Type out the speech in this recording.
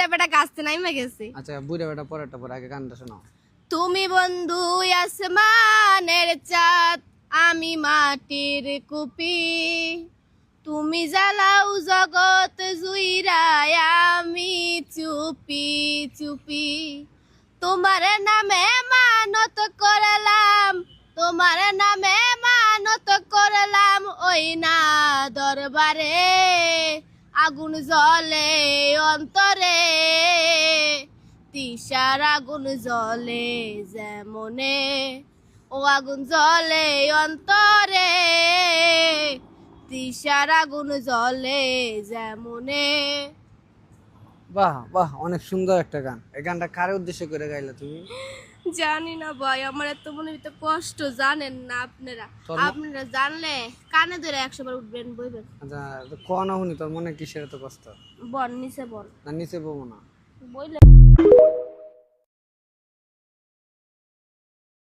বুইড়া বেটা গাছতে নাইমা গেছে। আচ্ছা বুড়া বেটা পরেরটা পরে আগে গানটা শোনাও। তুমি বন্ধু আসমানের চাঁদ, আমি মাটির কুপি, তুমি জ্বালাও জগৎ জুইরায়, আমি চুপি চুপি। তোমার নামে মানত করলাম, তোমার নামে মানত করলাম, ওই না দরবারে আগুন জ্বলে অন্তরে, তিশার আগুন জ্বলে যেমনে, ও আগুন জ্বলে অন্তরে, তিশার আগুন জ্বলে যেমনে। বাহ বাহ, অনেক সুন্দর একটা গান। এই গানটা কার উদ্দেশ্য করে গাইলা তুমি? জানি না ভাই, আমার এত মনে ভিতরে কষ্ট, জানেন না আপনারা। তোর আপনারা জানলে কানে ধরে 100 বার উঠবেন বইবেন। আচ্ছা কোন হুনি তোর মনে কিসের এত কষ্ট? বল নিচে বল না নিচে বমু না। বইলে